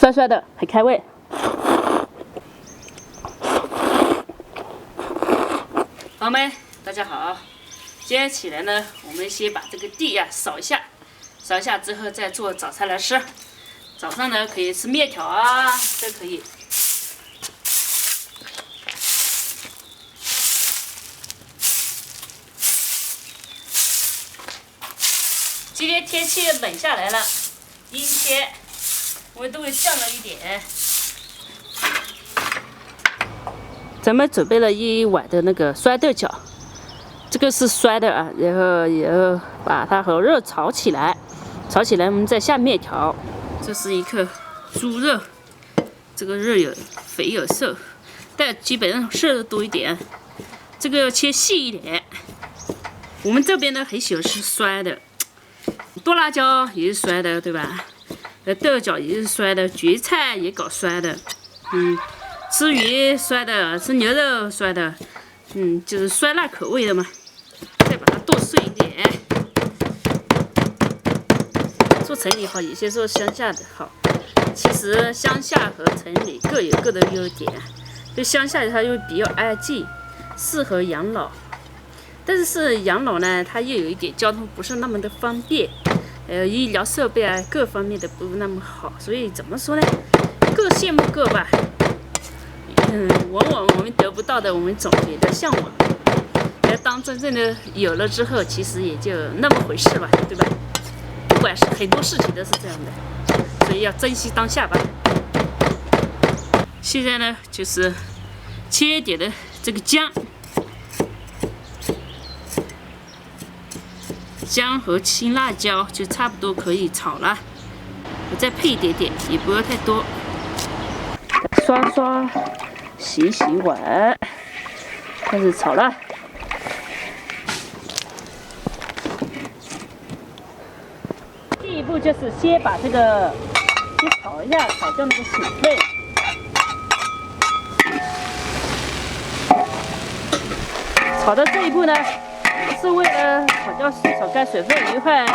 酸酸的，很开胃。朋友们，大家好！今天起来呢，我们先把这个地呀扫一下，扫一下之后再做早餐来吃。早上呢可以吃面条啊，都可以。今天天气冷下来了，阴天，温度降了一点。咱们准备了一碗的那个酸豆角，这个是酸的啊，然后把它和肉炒起来，炒起来我们再下面条。这是一克猪肉，这个肉有肥有瘦，但基本上瘦的多一点。这个要切细一点。我们这边呢很喜欢吃酸的，剁辣椒也是酸的，对吧？豆角也是酸的，蕨菜也搞酸的，吃鱼酸的，吃牛肉酸的，就是酸辣口味的嘛。再把它剁碎一点。做城里好，有些时候乡下的好。其实乡下和城里各有各的优点。就乡下它又比较安静，适合养老。但是养老呢，它又有一点交通不是那么的方便，医疗设备啊各方面的不那么好，所以怎么说呢？各羡慕各吧。往往我们得不到的，我们总觉得向往。当真正的有了之后，其实也就那么回事吧，对吧？不管是很多事情都是这样的，所以要珍惜当下吧。现在呢，就是切一点的这个姜，姜和青辣椒就差不多可以炒了。我再配一点点，也不要太多。刷刷，洗洗碗，开始炒了。第一步就是先把这个先炒一下，炒掉那个水分。炒到这一步呢，是为了炒干水分，一会儿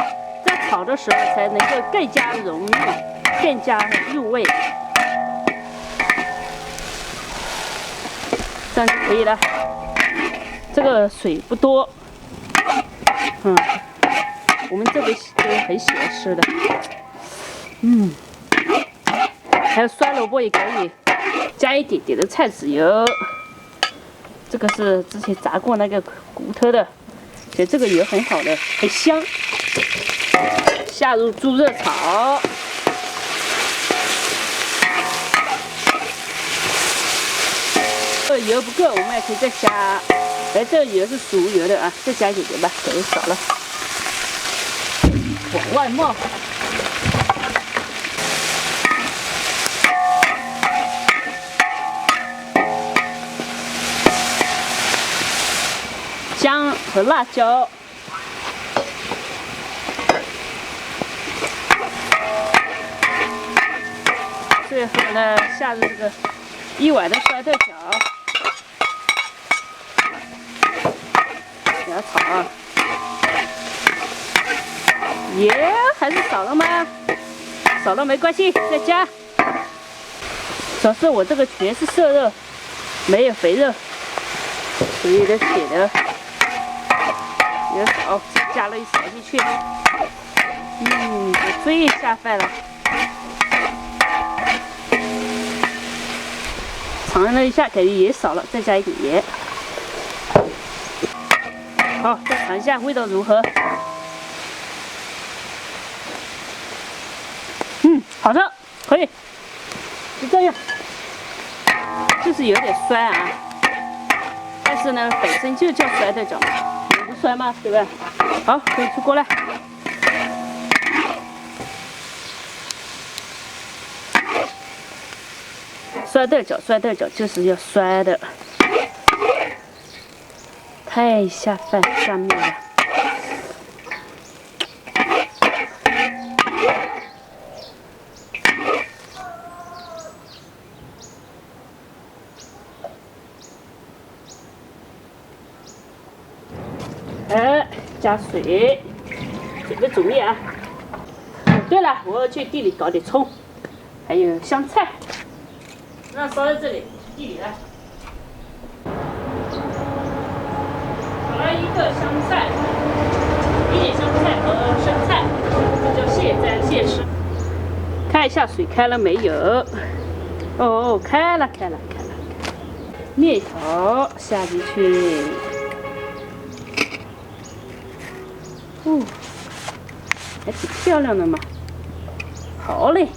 在炒的时候才能够更加容易，更加入味。这样就可以了。这个水不多，我们这边都很喜欢吃的，还有酸萝卜也可以，加一点点的菜籽油。这个是之前炸过那个骨头的，所以这个油很好的，很香。下入猪肉炒，油不够，我们也可以再加。这个油是熟油的啊，再加一点点吧，可能少了。往外冒。姜和辣椒，最后呢，下入这个一碗的酸豆角，给它炒啊。还是少了吗？少了没关系，再加。主要是我这个全是瘦肉，没有肥肉，所以得写的有少，加了一勺进去。最下饭了。尝了一下，感觉也少了，再加一点盐。好，再尝一下味道如何？好的，可以，就这样，就是有点酸啊，但是呢，本身就叫酸豆角，也不酸嘛，对吧？好，可以出锅了。酸豆角就是要酸的，太下饭下面了。加水，准备煮面啊。对了，我要去地里搞点葱，还有香菜，那烧在这里地里来。好了一个香菜，一点香菜和生菜，这叫蟹蘸蟹吃。看一下水开了没有？哦，开了。面条下进去，哦，还挺漂亮的嘛。好嘞。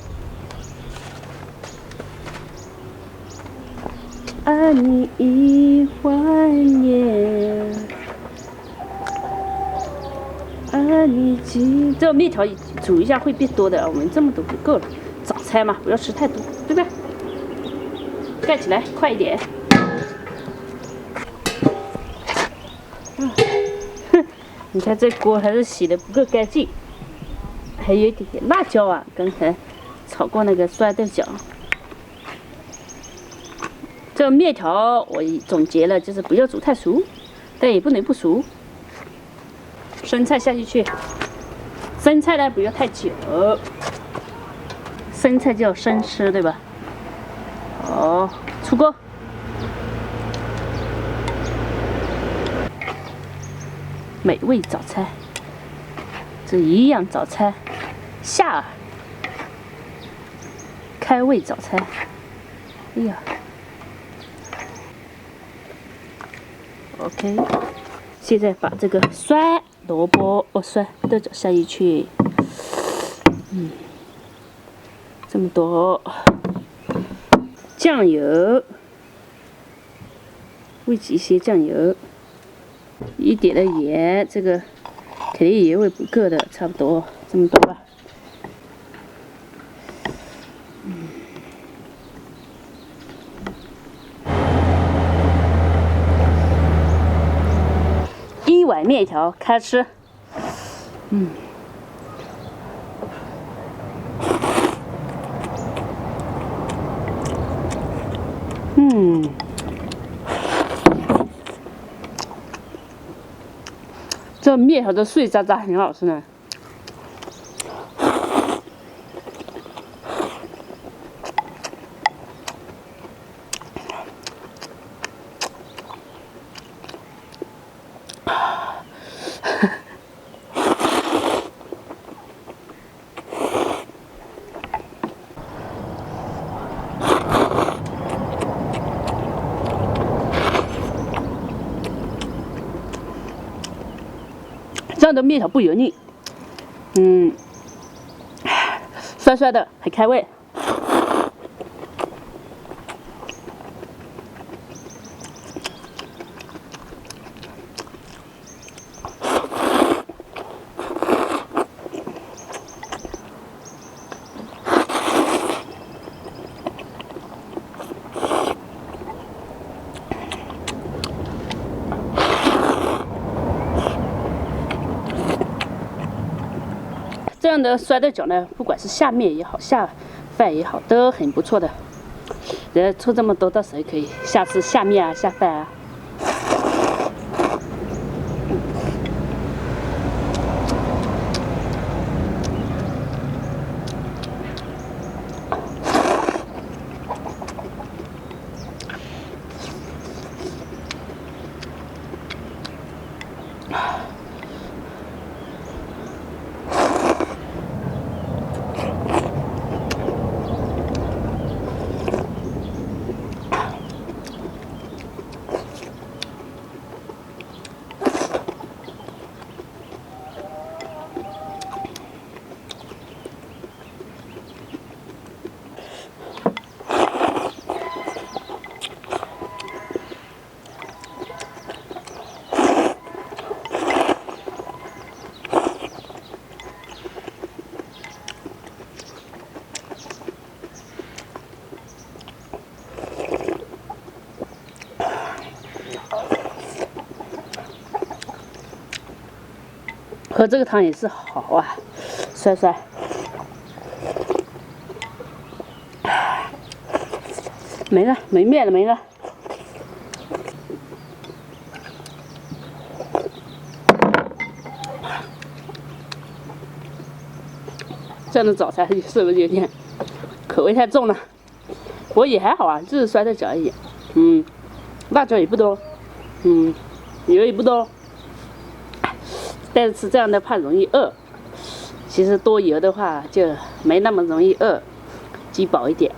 爱你一万年，爱你几。这面条煮一下会变多的，我们这么多就够了。早餐嘛，不要吃太多，对吧？盖起来，快一点。你看这锅还是洗的不够干净，还有一点点辣椒啊，刚才炒过那个酸豆角。这个面条我总结了，就是不要煮太熟，但也不能不熟。生菜下进去，生菜呢不要太久，生菜就要生吃，对吧？好，出锅。美味早餐，这营养早餐，夏尔开胃早餐。哎呀 ，OK， 现在把这个酸萝卜酸豆角下进去，这么多酱油，煨几些酱油。一点的盐，这个肯定盐味不够的，差不多这么多吧。一碗面条开吃，这面条的碎渣渣很好吃呢。这样的面条不油腻，酸酸的，很开胃。这样的酸豆角呢，不管是下面也好，下饭也好，都很不错的。出这么多，到时候可以下次下面啊、下饭啊。喝这个汤也是好啊，酸酸。没了，没面了，没了。这样的早餐是不是有点口味太重了。不过也还好啊，就是摔的脚而已。辣椒也不多，油也不多。但是吃这样的怕容易饿。其实多油的话就没那么容易饿，饥饱一点。